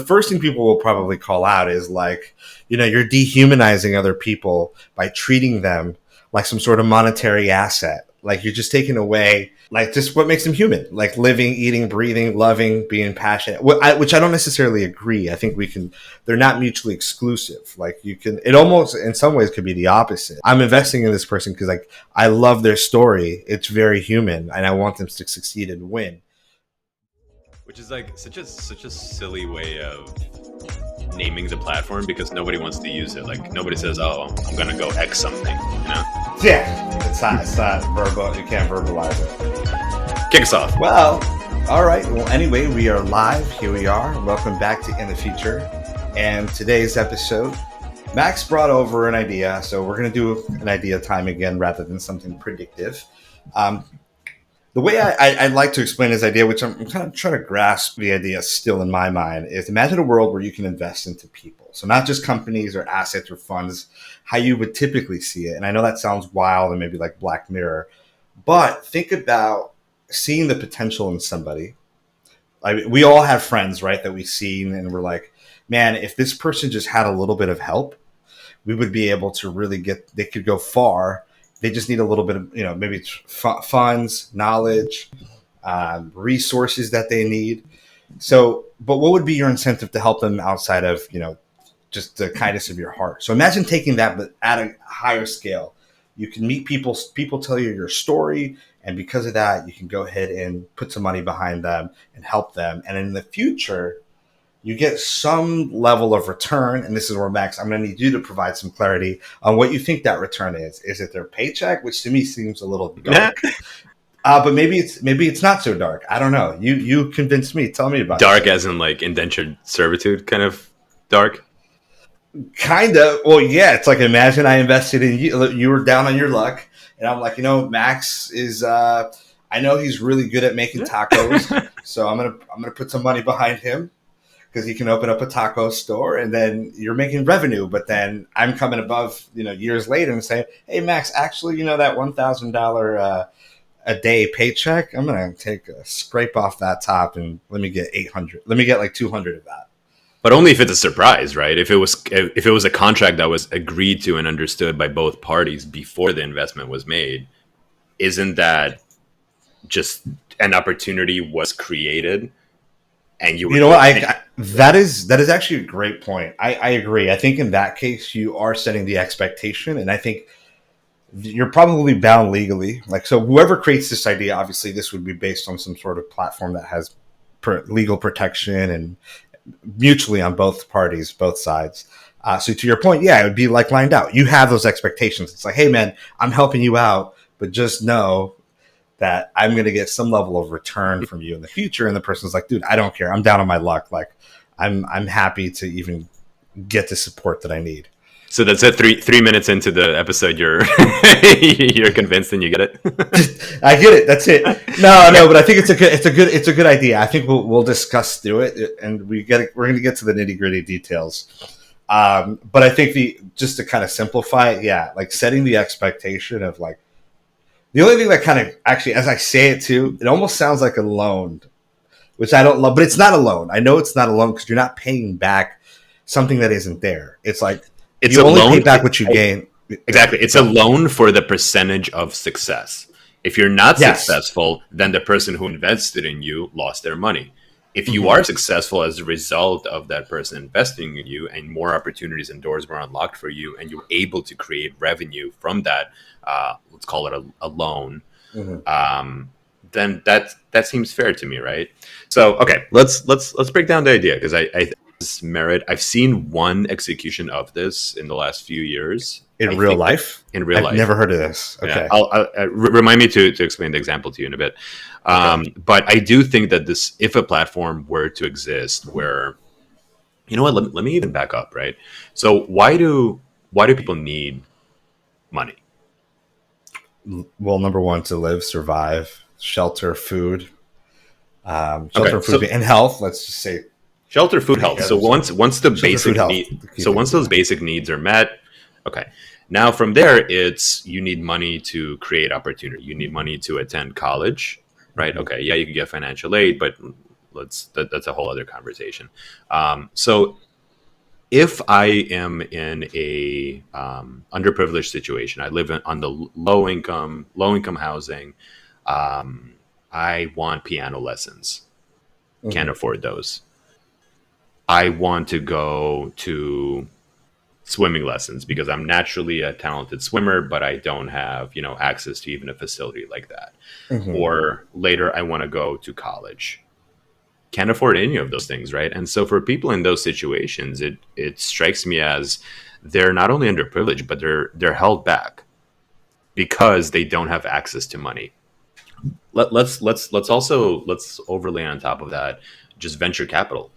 first thing people will probably call out is like, you're dehumanizing other people by treating them like some sort of monetary asset. Like you're just taking away like just what makes them human, like living, eating, breathing, loving, being passionate, which I don't necessarily agree. I think they're not mutually exclusive. Like it almost in some ways could be the opposite. I'm investing in this person because like I love their story. It's very human and I want them to succeed and win. Which is like such a silly way of naming the platform because nobody wants to use it. Like nobody says, "Oh, I'm gonna go X something," Yeah, it's not verbal. You can't verbalize it. Kick us off. Well, all right. Well, anyway, we are live. Here we are. Welcome back to In the Future. And today's episode, Max brought over an idea, so we're gonna do an idea time again rather than something predictive. The way I'd like to explain this idea, which I'm kind of trying to grasp the idea still in my mind, is imagine a world where you can invest into people. So not just companies or assets or funds, how you would typically see it. And I know that sounds wild and maybe like Black Mirror, but think about seeing the potential in somebody. Like we all have friends, right, that we've seen and we're like, man, if this person just had a little bit of help, we would be able to really they could go far. They just need a little bit of, maybe it's funds, knowledge, resources that they need. So, but what would be your incentive to help them outside of, just the kindness of your heart? So imagine taking that, but at a higher scale. You can meet people tell you your story. And because of that, you can go ahead and put some money behind them and help them. And in the future, you get some level of return. And this is where, Max, I'm going to need you to provide some clarity on what you think that return is. Is it their paycheck, which to me seems a little dark? But maybe it's not so dark. I don't know. You convinced me. Tell me about dark as in like indentured servitude kind of dark? Kind of. Well, yeah. It's like, imagine I invested in you. You were down on your luck. And I'm like, Max is, I know he's really good at making tacos. So I'm going to put some money behind him, because he can open up a taco store and then you're making revenue. But then I'm coming above, years later and saying, hey, Max, actually, that $1,000 a day paycheck, I'm going to take a scrape off that top and let me get 800. Let me get like 200 of that. But only if it's a surprise, right? If it was a contract that was agreed to and understood by both parties before the investment was made, isn't that just an opportunity was created? And that is actually a great point. I agree. I think in that case, you are setting the expectation, and I think you're probably bound legally. Like, so whoever creates this idea, obviously this would be based on some sort of platform that has legal protection and mutually on both parties, both sides. So to your point, yeah, it would be like lined out. You have those expectations. It's like, hey man, I'm helping you out, but just know that I'm going to get some level of return from you in the future. And the person's like, dude, I don't care. I'm down on my luck. Like I'm happy to even get the support that I need. So that's it. 3 minutes into the episode, you're you're convinced and you get it. I get it. That's it. No, but I think it's a good idea. I think we'll discuss through it, and we're going to get to the nitty gritty details. But I think just to kind of simplify it, yeah, like setting the expectation of like, the only thing that kind of actually, as I say it too, it almost sounds like a loan, which I don't love, but it's not a loan. I know it's not a loan because you're not paying back something that isn't there. It's like you only pay back what you gain. Exactly. It's a loan for the percentage of success. If you're not successful, then the person who invested in you lost their money. If you are successful as a result of that person investing in you and more opportunities and doors were unlocked for you and you're able to create revenue from that, let's call it a loan, then that seems fair to me, right? So, okay, let's break down the idea because I merit. I've seen one execution of this in the last few years. In real life? In real life. I've never heard of this. Okay. Yeah, I'll remind me to explain the example to you in a bit. Okay. But I do think that if a platform were to exist where, you know what, let me even back up, right? So why do people need money? Well, number one, to live, survive, shelter, food, and health. Let's just say shelter, food, health. So once those basic needs are met, okay. Now from there, you need money to create opportunity. You need money to attend college, right? Okay, yeah, you can get financial aid, but That's a whole other conversation. So if I am in a underprivileged situation, I live on the low income housing. I want piano lessons. Can't afford those. I want to go to swimming lessons because I'm naturally a talented swimmer, but I don't have, access to even a facility like that. Or later I want to go to college. Can't afford any of those things, right? And so for people in those situations, it strikes me as they're not only underprivileged, but they're held back because they don't have access to money. Let's overlay on top of that just venture capital,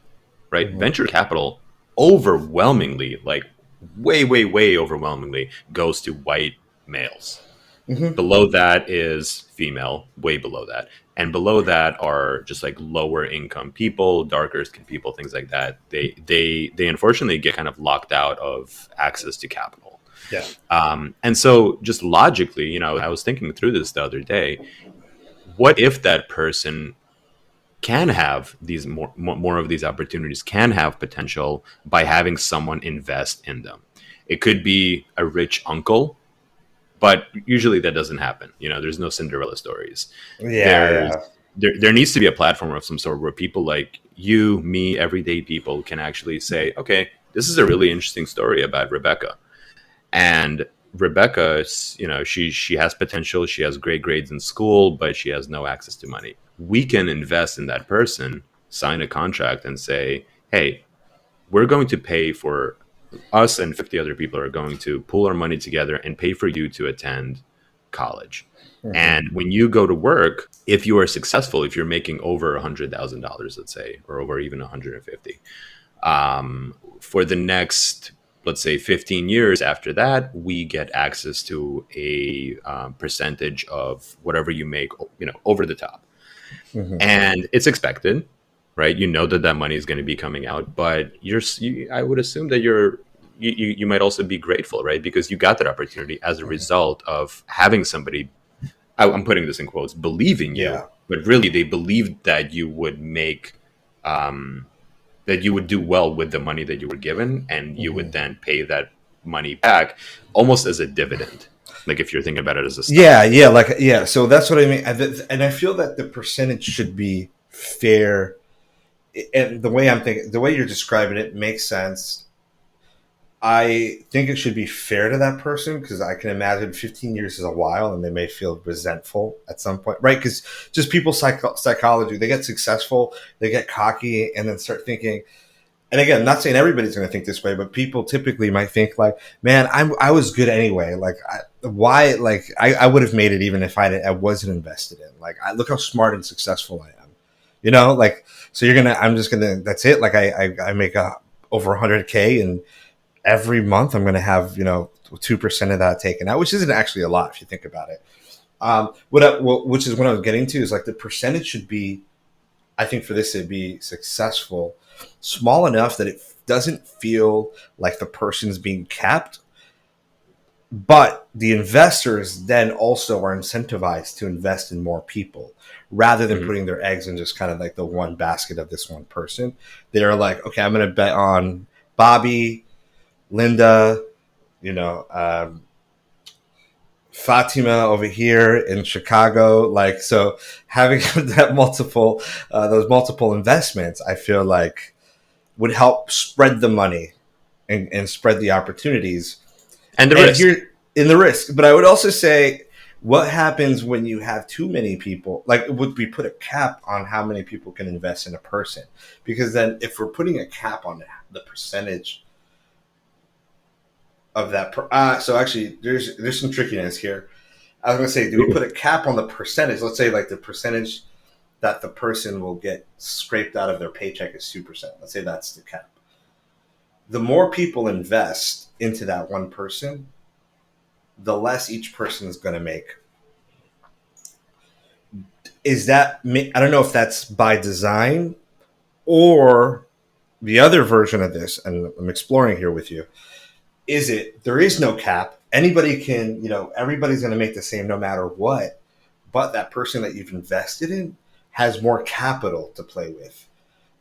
right? Venture capital overwhelmingly, like way overwhelmingly, goes to white males. Below that is female, way below that. And below that are just like lower income people, darker skin people, things like that. They unfortunately get kind of locked out of access to capital. Yeah. And so just logically, I was thinking through this the other day. What if that person can have these more of these opportunities, can have potential by having someone invest in them? It could be a rich uncle, but usually that doesn't happen. There's no Cinderella stories. Yeah. There needs to be a platform of some sort where people like you, me, everyday people can actually say, okay, this is a really interesting story about Rebecca. And Rebecca, she has potential. She has great grades in school, but she has no access to money. We can invest in that person, sign a contract and say, hey, we're going to pay for us and 50 other people are going to pool our money together and pay for you to attend college. And when you go to work, if you are successful, if you're making over $100,000, let's say, or over even 150, for the next, let's say 15 years after that, we get access to a percentage of whatever you make, over the top. And it's expected, right? That money is going to be coming out, but I would assume that you might also be grateful, right? Because you got that opportunity as a result of having somebody, I'm putting this in quotes, believe in you, but really they believed that you would that you would do well with the money that you were given, and you would then pay that money back almost as a dividend. Like if you're thinking about it as a stock. So that's what I mean. And I feel that the percentage should be fair. And the way you're describing it makes sense. I think it should be fair to that person because I can imagine 15 years is a while and they may feel resentful at some point, right? Because just people's psychology, they get successful, they get cocky and then start thinking, and again, I'm not saying everybody's going to think this way, but people typically might think like, man, I was good anyway. Like I would have made it even if I wasn't invested in. Like, look how smart and successful I am, like, so that's it. Like I make over 100K and every month I'm going to have, 2% of that taken out, which isn't actually a lot if you think about it. Which is what I was getting to is like the percentage should be, I think for this to be successful, small enough that it doesn't feel like the person's being capped, but the investors then also are incentivized to invest in more people rather than putting their eggs in just kind of like the one basket of this one person. They're like, okay, I'm going to bet on Bobby, Linda, Fatima over here in Chicago. Like, so having those multiple investments, I feel like would help spread the money and spread the opportunities and the risk. But I would also say, what happens when you have too many people? Like, would we put a cap on how many people can invest in a person? Because then if we're putting a cap on the percentage of that, so actually there's some trickiness here. I was going to say, do we put a cap on the percentage? Let's say like the percentage that the person will get scraped out of their paycheck is 2%. Let's say that's the cap. The more people invest into that one person, the less each person is going to make. I don't know if that's by design or the other version of this, and I'm exploring here with you. There is no cap. Anybody can, everybody's going to make the same no matter what, but that person that you've invested in has more capital to play with.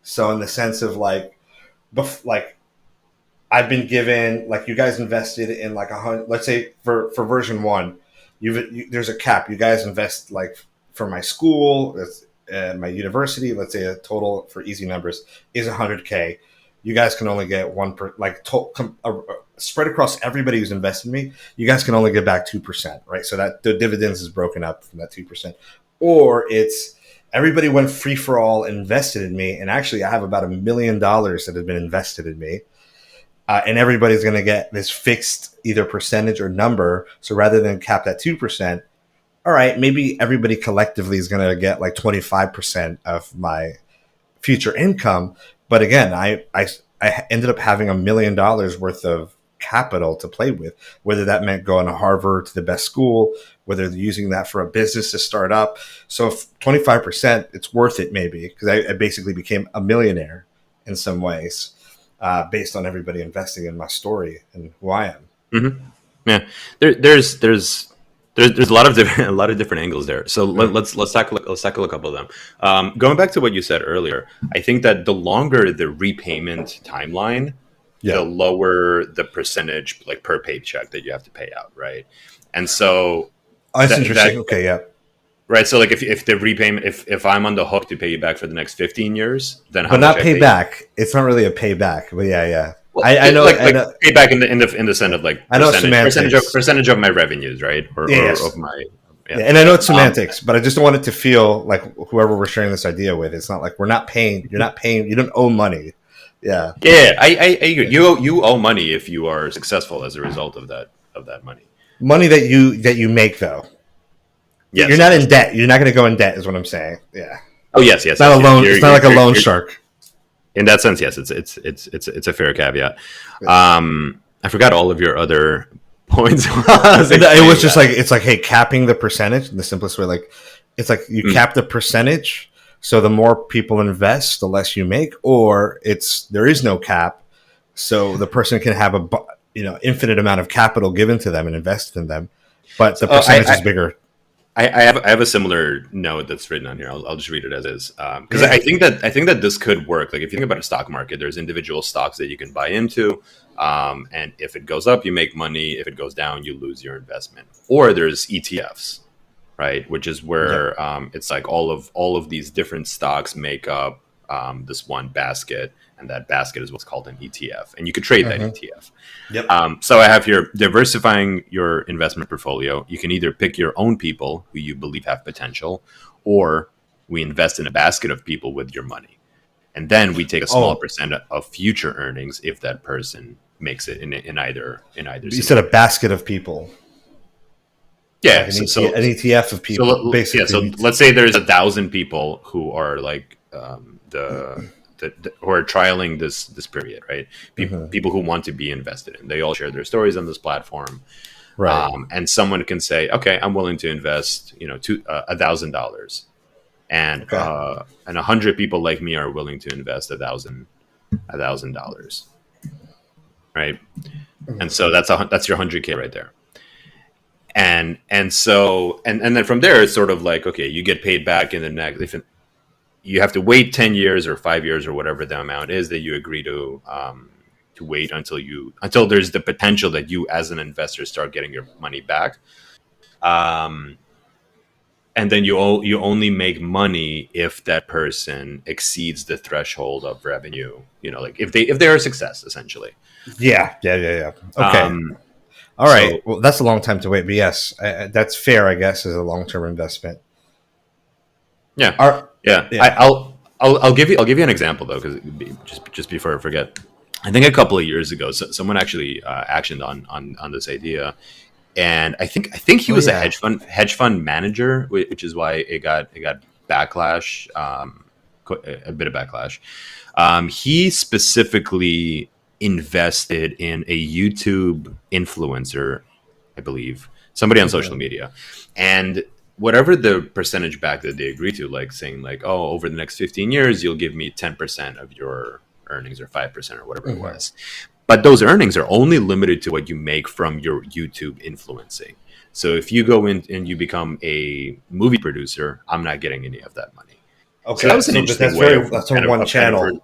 So in the sense of like, like I've been given, like you guys invested in like 100. Let's say for version one, there's a cap. You guys invest like for my school, my university. Let's say a total for easy numbers is 100K. You guys can only get spread across everybody who's invested in me. You guys can only get back 2%, right? So that the dividends is broken up from that 2%, or it's everybody went free for all, invested in me, and actually I have about $1 million that have been invested in me. And everybody's going to get this fixed either percentage or number. So rather than capped at 2%, all right, maybe everybody collectively is going to get like 25% of my future income. But again, I ended up having $1 million worth of capital to play with, whether that meant going to Harvard, to the best school, whether they're using that for a business to start up. So if 25%, it's worth it maybe, because I basically became a millionaire in some ways. Based on everybody investing in my story and who I am. Mm-hmm. Yeah, there's a lot of different angles there. So let's tackle a couple of them. Going back to what you said earlier, I think that the longer the repayment timeline, the lower the percentage like per paycheck that you have to pay out, right? And so that's interesting. Okay, yeah. Right, so like if the repayment, if I'm on the hook to pay you back for the next 15 years, then how but much not pay back. It's not really a payback, but yeah. Well, I know, like payback in the sense of like percentage of my revenues, right? Or of my. Yeah. And I know it's semantics, but I just don't want it to feel like whoever we're sharing this idea with. It's not like we're not paying. You're not paying. You don't owe money. Yeah. Yeah, I agree. You owe money if you are successful as a result of that money. Money that you make though. Yes, you're not in debt. You're not going to go in debt, is what I'm saying. Yeah. Oh yes. It's not a loan. It's not like a loan shark. In that sense, yes, it's a fair caveat. I forgot all of your other points. It was just like it's like, hey, capping the percentage in the simplest way. Like it's like you cap the percentage, so the more people invest, the less you make, or there is no cap, so the person can have a infinite amount of capital given to them and invest in them, but the percentage is bigger. I have a similar note that's written on here. I'll just read it as is, because I think that this could work. Like if you think about a stock market, there's individual stocks that you can buy into, and if it goes up, you make money. If it goes down, you lose your investment. Or there's ETFs, right? Which is where it's like all of these different stocks make up this one basket, and that basket is what's called an ETF, and you could trade that ETF. Yep. So I have here diversifying your investment portfolio. You can either pick your own people who you believe have potential, or we invest in a basket of people with your money, and then we take a small percent of future earnings if that person makes it in either. You said a basket of people. Yeah, like an ETF of people. Basically, so let's say there's 1,000 people who are like who are trialing this period, right? People who want to be invested in. They all share their stories on this platform, right? And someone can say, "Okay, I'm willing to invest, $1,000," and 100 people like me are willing to invest $1,000, right? And so that's your 100K right there. And then from there, it's sort of like, okay, you get paid back in the next. You have to wait 10 years or 5 years or whatever the amount is that you agree to wait until there's the potential that you as an investor start getting your money back. And then you only make money if that person exceeds the threshold of revenue, like if they are a success, essentially. Yeah. Okay. All right. Well, that's a long time to wait, but yes, that's fair, I guess, as a long-term investment. Yeah. I'll give you an example though, because just before I forget, I think a couple of years ago, someone actually actioned on this idea, and I think he was a hedge fund manager, which is why it got backlash, a bit of backlash. He specifically invested in a YouTube influencer, I believe, somebody on social media, and whatever the percentage back that they agree to, like saying like, oh, over the next 15 years, you'll give me 10% of your earnings or 5% or whatever it was. But those earnings are only limited to what you make from your YouTube influencing. So if you go in and you become a movie producer, I'm not getting any of that money. So that Okay, was an so but interesting way of that's on one channel.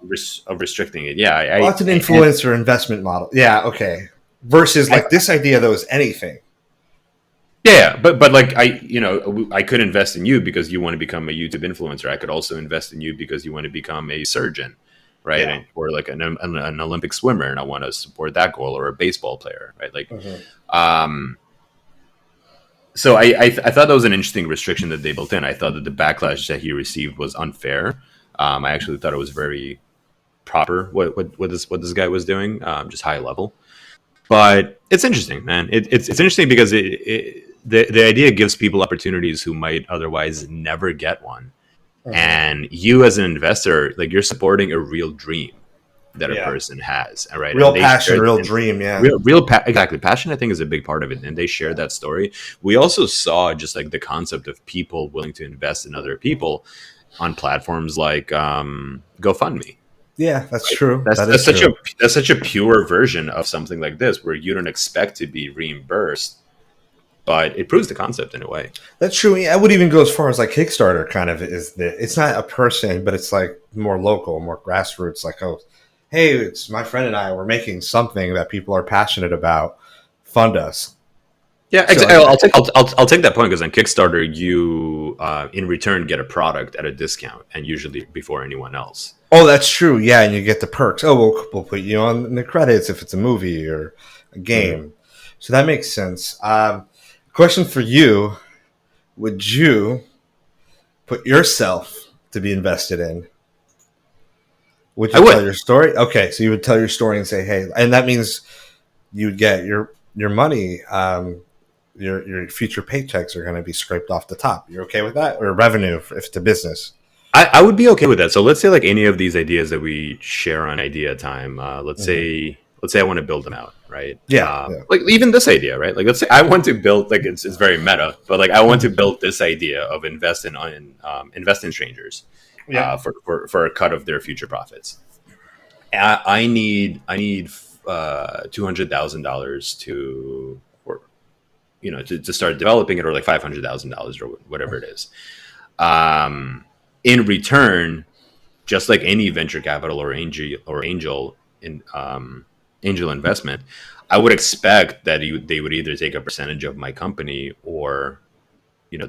of restricting it. Yeah, Well, that's an influencer investment model. Yeah, okay. Versus like this idea though is anything. yeah, but like I could invest in you because you want to become a YouTube influencer. I could also invest in you because you want to become a surgeon, right? Yeah. Or like an Olympic swimmer, and I want to support that goal, or a baseball player, right? Like, Mhm. so I thought that was an interesting restriction that they built in. I thought that the backlash that he received was unfair. I actually thought it was very proper what this guy was doing, just high level. But it's interesting, man. It's interesting because the idea gives people opportunities who might otherwise never get one. Mhm. And you as an investor, like, you're supporting a real dream that a Yeah. person has, right? And Real they passion, share real dream. Yeah. exactly, passion. I think is a big part of it, and they share that story. We also saw just like the concept of people willing to invest in other people on platforms like GoFundMe. Yeah, that's true. That's That is that's such a true. that's such a pure version of something like this, where you don't expect to be reimbursed, but it proves the concept in a way. That's true. I would even go as far as like Kickstarter kind of is the it's not a person, but it's like more local, more grassroots, like, oh, hey, it's my friend and I, we're making something that people are passionate about. Fund us. Yeah, So I'll take that point, because on Kickstarter, you in return get a product at a discount, and usually before anyone else. oh, that's true. Yeah, and you get the perks. Oh, we'll put you on the credits if it's a movie or a Mhm. game. So that makes sense. Question for you: would you put yourself to be invested in? Would I you tell would. your story? Okay, so you would tell your story and say, "Hey," and that means you would get your money. Your future paychecks are going to be scraped off the top. You're okay with that, or revenue if it's a business? I would be okay with that. So let's say, like, any of these ideas that we share on Idea Time. Mm-hmm. Let's say I want to build them out, right? Yeah, yeah. Like, even this idea, right? Like, let's say I want to build, like, it's very meta, but like, I want to build this idea of invest in strangers, Yeah. for a cut of their future profits. I need $200,000 to, or to start developing it, or like $500,000 or whatever it is. In return, just like any venture capital or angel investment, I would expect that they would either take a percentage of my company, or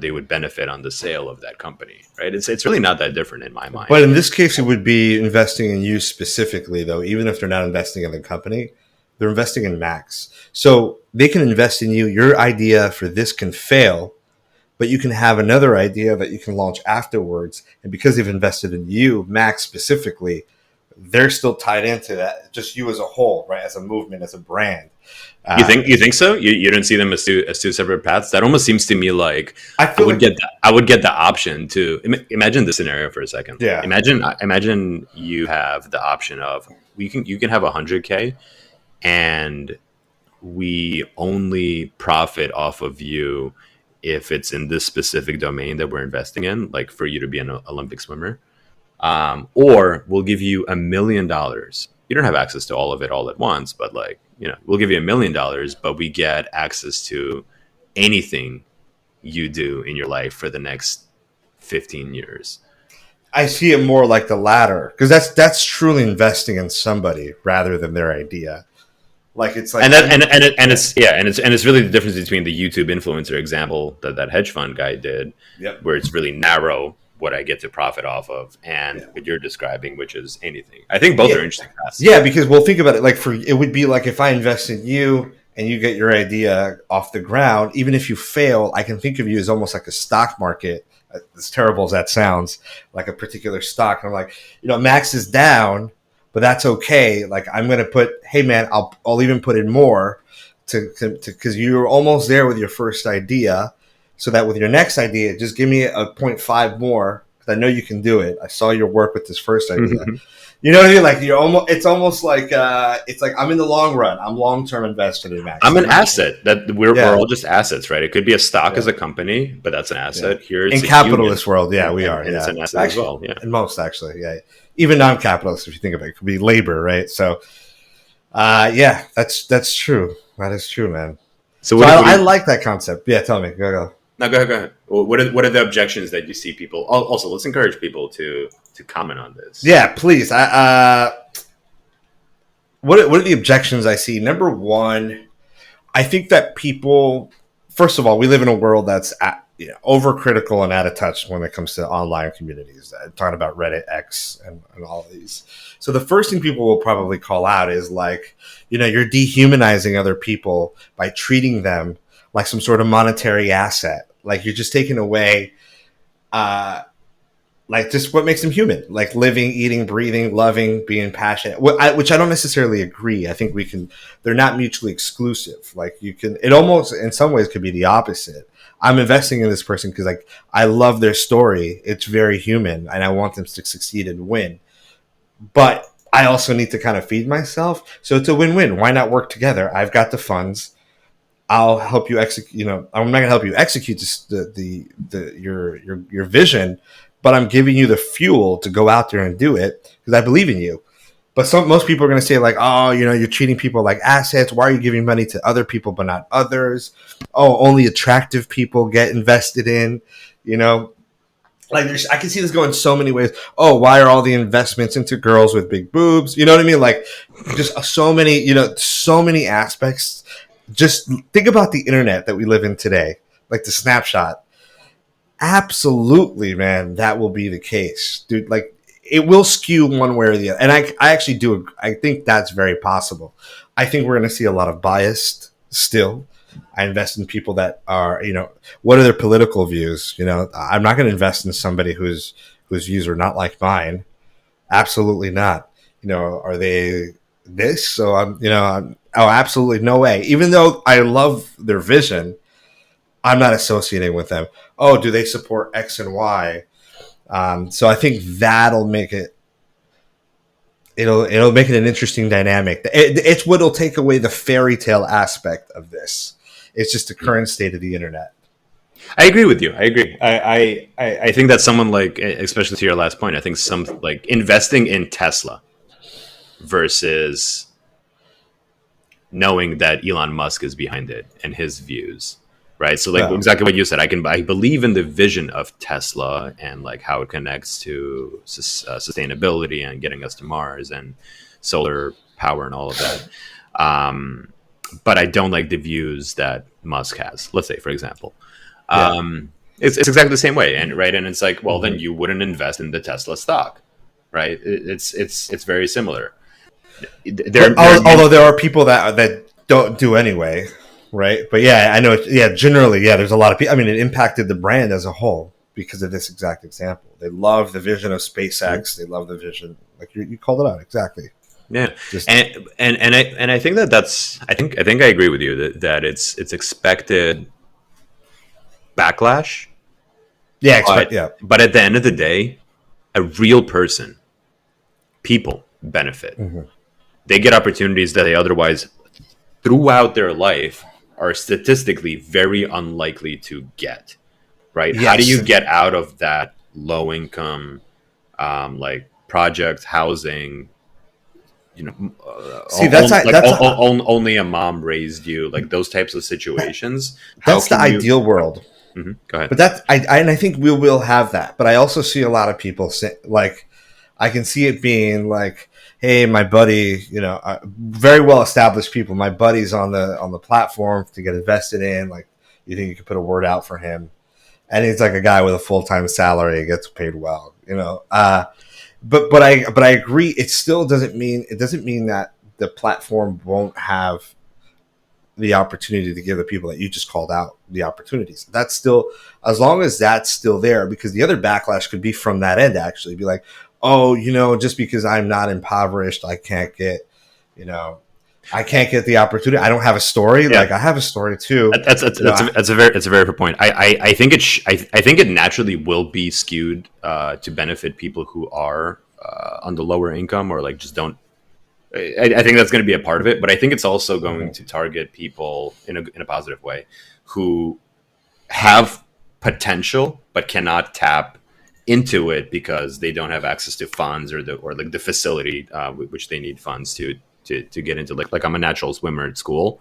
they would benefit on the sale of that company, right? It's really not that different in my mind. But in this case, it would be investing in you specifically, though. Even if they're not investing in the company, they're investing in Max. So they can invest in you. Your idea for this can fail, but you can have another idea that you can launch afterwards. And because they've invested in you, Max specifically, they're still tied into that. Just you as a whole, right? As a movement, as a brand. You think so? You don't see them as two separate paths? That almost seems to me like I feel like, I would get the option to imagine the scenario for a second. yeah, Imagine you have the option of, you can have 100K, and we only profit off of you if it's in this specific domain that we're investing in, like for you to be an Olympic swimmer. Or we'll give you $1 million. You don't have access to all of it all at once, but, like, we'll give you $1 million, but we get access to anything you do in your life for the next 15 years. I see it more like the latter because that's truly investing in somebody rather than their idea. Like it's like And that and it's yeah, and it's really the difference between the YouTube influencer example that hedge fund guy did, yep. where it's really narrow what I get to profit off of, and Yeah. what you're describing, which is anything. I think both Yeah. are interesting paths. Yeah, because we'll think about it like it would be like if I invest in you and you get your idea off the ground, even if you fail, I can think of you as almost like a stock market. As terrible as that sounds, like a particular stock. And I'm like, Max is down, but that's okay. Like I'm going to put, hey man, I'll even put in more to because you're almost there with your first idea, so that with your next idea, just give me a zero point 0.5 more because I know you can do it. I saw your work with this first idea. You know what I mean? Like it's almost like it's like I'm in the long run. I'm long term invested in Max. I'm an asset. That we're Yeah. all just assets, right? It could be a stock Yeah. as a company, but that's an asset. Yeah. Here, In it's a capitalist human, world, yeah, we are. and Yeah, it's an asset as well. Yeah. in most actually, yeah. Even non-capitalist, if you think of it, it could be labor, right? So, yeah, that's true. That is true, man. So So what do I you like that concept. Yeah, tell me. Go. No, go ahead. Go ahead. What are the objections that you see people? Also, let's encourage people to comment on this. Yeah, please. What are the objections I see? Number one, I think that people, first of all, we live in a world that's overcritical and out of touch when it comes to online communities. Talking about Reddit, X, and all of these. So the first thing people will probably call out is like, you're dehumanizing other people by treating them like some sort of monetary asset. Like you're just taking away, like just what makes them human, like living, eating, breathing, loving, being passionate, which I don't necessarily agree. I think they're not mutually exclusive. Like it almost in some ways could be the opposite. I'm investing in this person because like I love their story. It's very human and I want them to succeed and win. But I also need to kind of feed myself. So it's a win-win. Why not work together? I've got the funds. I'll help you execute. I'm not going to help you execute your vision, but I'm giving you the fuel to go out there and do it because I believe in you. But most people are going to say like, oh, you're treating people like assets. Why are you giving money to other people but not others? Oh, only attractive people get invested in. Like I can see this going so many ways. Oh, why are all the investments into girls with big boobs? You know what I mean? Like just so many aspects. Just think about the internet that we live in today, like the snapshot. Absolutely, man, that will be the case, dude. Like it will skew one way or the other. And I actually do. I think that's very possible. I think we're going to see a lot of bias still. I invest in people that are, what are their political views? I'm not going to invest in somebody whose views are not like mine. Absolutely not. Are they this? So oh, absolutely no way. Even though I love their vision, I'm not associating with them. Oh, do they support X and Y? So I think that'll make it'll make it an interesting dynamic. It's what'll take away the fairy tale aspect of this. It's just the current state of the internet. I agree with you. I agree. I think that someone like, especially to your last point, I think some like investing in Tesla versus knowing that Elon Musk is behind it and his views, right? So like exactly what you said, I believe in the vision of Tesla and like how it connects to sustainability and getting us to Mars and solar power and all of that. But I don't like the views that Musk has. Let's say, for example, it's exactly the same way, and right, and it's like, well, then you wouldn't invest in the Tesla stock, right? It's very similar. Although there are people that don't do anyway, right? But yeah, I know. Yeah, generally, there's a lot of people. I mean, it impacted the brand as a whole because of this exact example. They love the vision of SpaceX. They love the vision, like you called it out exactly. Yeah, and I think that's I think I agree with you that it's expected backlash. Yeah, But at the end of the day, a real people benefit. They get opportunities that they otherwise, throughout their life, are statistically very unlikely to get. Right? Yes. How do you get out of that low income, like project housing? See, only a mom raised you, like those types of situations. That's the ideal world. Mm-hmm. Go ahead. But I think we will have that. But I also see a lot of people say, like, I can see it being like, hey, my buddy, very well established people, my buddy's on the platform to get invested in. Like, you think you could put a word out for him, and he's like a guy with a full-time salary, gets paid well, But I agree. It still doesn't mean that the platform won't have the opportunity to give the people that you just called out the opportunities. That's still, as long as that's still there, because the other backlash could be from that end. Actually, be like, oh, just because I'm not impoverished, I can't get the opportunity. I don't have a story. Yeah. Like I have a story too. That's a very good point. I think it naturally will be skewed to benefit people who are on the lower income or like just don't. I think that's going to be a part of it, but I think it's also going to target people in a positive way who have potential but cannot tap into it because they don't have access to funds or the facility which they need funds to get into. Like I'm a natural swimmer at school,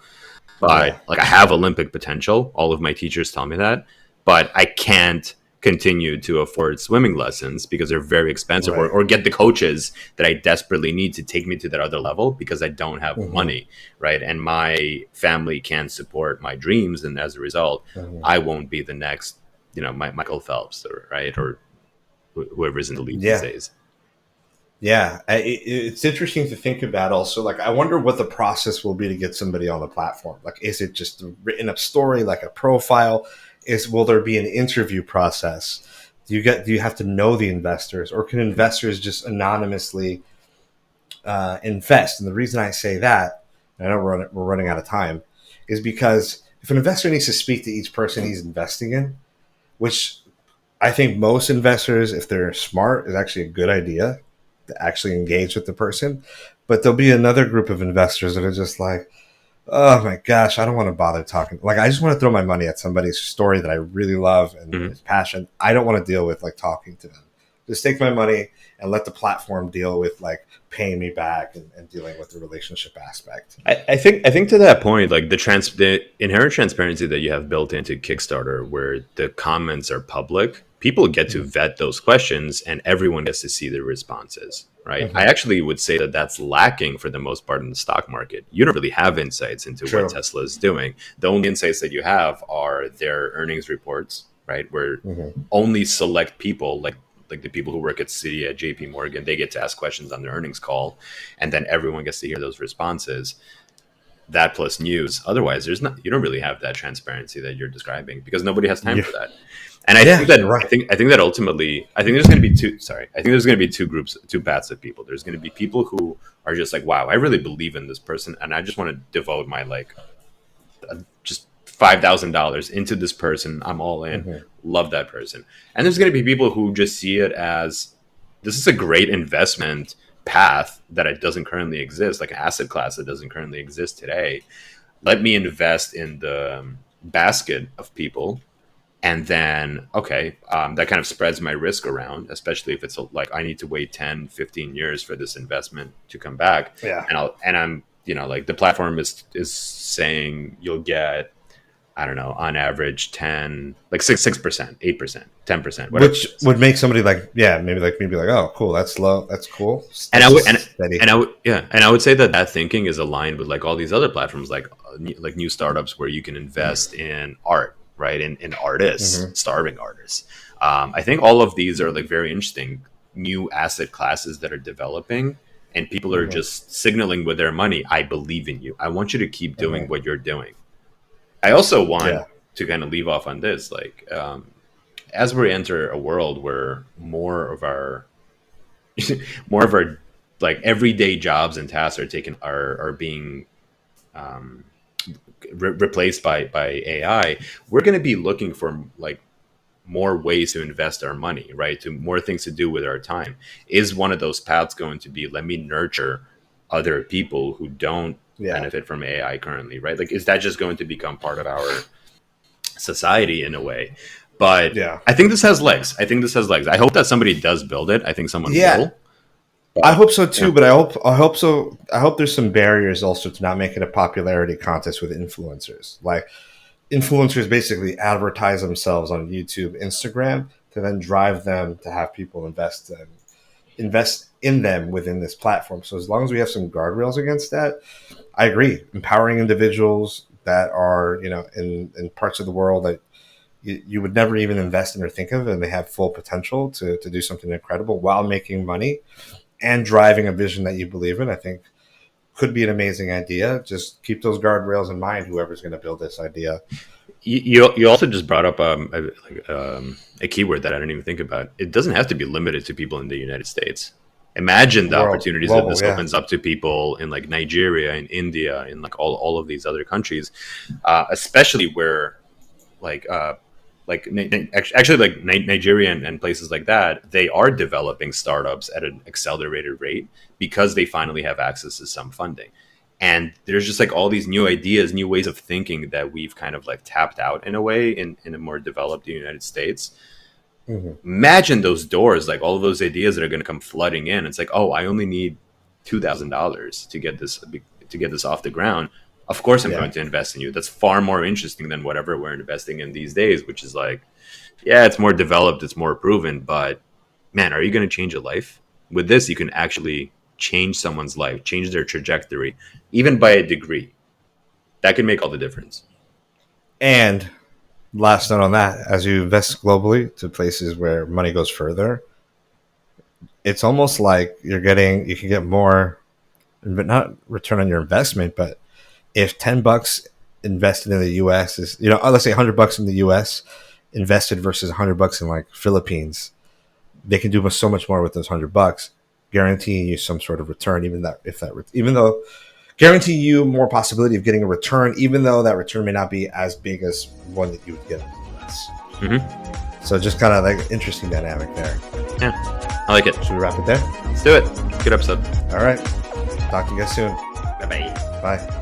but like I have Olympic potential. All of my teachers tell me that, but I can't continue to afford swimming lessons because they're very expensive, Right. or get the coaches that I desperately need to take me to that other level because I don't have money, right? And my family can't support my dreams, and as a result, I won't be the next, Michael Phelps, or whoever's in the league these Yeah. days. Yeah, it's interesting to think about. Also, like, I wonder what the process will be to get somebody on the platform. Like, is it just a written up story, like a profile? Will there be an interview process? Do you have to know the investors, or can investors just anonymously invest? And the reason I say that, and I know we're running out of time, is because if an investor needs to speak to each person he's investing in, which I think most investors, if they're smart, is actually a good idea to actually engage with the person. But there'll be another group of investors that are just like, oh my gosh, I don't want to bother talking. Like, I just want to throw my money at somebody's story that I really love and is passionate. I don't want to deal with like talking to them. Just take my money and let the platform deal with like paying me back and dealing with the relationship aspect. I think to that point, like the inherent transparency that you have built into Kickstarter, where the comments are public, people get to vet those questions, and everyone gets to see the responses. Right. I actually would say that that's lacking for the most part in the stock market. You don't really have insights into what Tesla is doing. The only insights that you have are their earnings reports, right? Where only select people, like the people who work at Citi, at JP Morgan, they get to ask questions on their earnings call, and then everyone gets to hear those responses. That plus news. Otherwise, you don't really have that transparency that you're describing because nobody has time for that. And I think that I think that ultimately, I think there's going to be two paths of people. There's going to be people who are just like, wow, I really believe in this person, and I just want to devote my just $5,000 into this person. I'm all in. Love that person. And there's going to be people who just see it as, this is a great investment path that it doesn't currently exist, like an asset class that doesn't currently exist today. Let me invest in the basket of people. And then, that kind of spreads my risk around, especially if it's like I need to wait 10, 15 years for this investment to come back. Yeah. And I'm, like the platform is saying you'll get, I don't know, on average 10, like 6%, 8%, 10%, which would make somebody maybe like, oh, cool, that's low, that's cool. And I would say that thinking is aligned with like all these other platforms, like new startups where you can invest in art, right? In artists, starving artists. I think all of these are like very interesting new asset classes that are developing, and people are just signaling with their money, I believe in you. I want you to keep doing what you're doing. I also want to kind of leave off on this, like, as we enter a world where more of our like everyday jobs and tasks are being replaced by AI, we're going to be looking for like more ways to invest our money, right? To more things to do with our time. Is one of those paths going to be, let me nurture other people who don't benefit from AI currently, right? Like, is that just going to become part of our society in a way? But I think this has legs. I hope that somebody does build it. I think someone will. I hope so too, but I hope there's some barriers also to not make it a popularity contest with influencers. Like, influencers basically advertise themselves on YouTube, Instagram, to then drive them to have people invest in them within this platform. So as long as we have some guardrails against that, I agree. Empowering individuals that are, in parts of the world that you would never even invest in or think of, and they have full potential to do something incredible while making money and driving a vision that you believe in, I think could be an amazing idea. Just keep those guardrails in mind, whoever's going to build this idea. You also just brought up a keyword that I didn't even think about. It doesn't have to be limited to people in the United States. Imagine the opportunities that this opens up to people in like Nigeria, in India, in like all of these other countries, especially where Nigeria and places like that, they are developing startups at an accelerated rate because they finally have access to some funding. And there's just like all these new ideas, new ways of thinking that we've kind of like tapped out in a way in a more developed United States. Imagine those doors, like all of those ideas that are going to come flooding in. It's like, oh, I only need $2,000 to get this off the ground. Of course I'm going to invest in you. That's far more interesting than whatever we're investing in these days, which is like, yeah, it's more developed, it's more proven, but man, are you going to change a life? With this, you can actually change someone's life, change their trajectory, even by a degree. That can make all the difference. And last note on that, as you invest globally to places where money goes further, it's almost like you can get more, but not return on your investment, but if $10 invested in the US is, let's say $100 in the US invested versus $100 in like Philippines, they can do so much more with those $100, guaranteeing you some sort of return, guarantee you more possibility of getting a return, even though that return may not be as big as one that you would get in the US. Mm-hmm. So just kind of like interesting dynamic there. Yeah, I like it. Should we wrap it there? Let's do it. Good episode. All right. Talk to you guys soon. Bye-bye. Bye.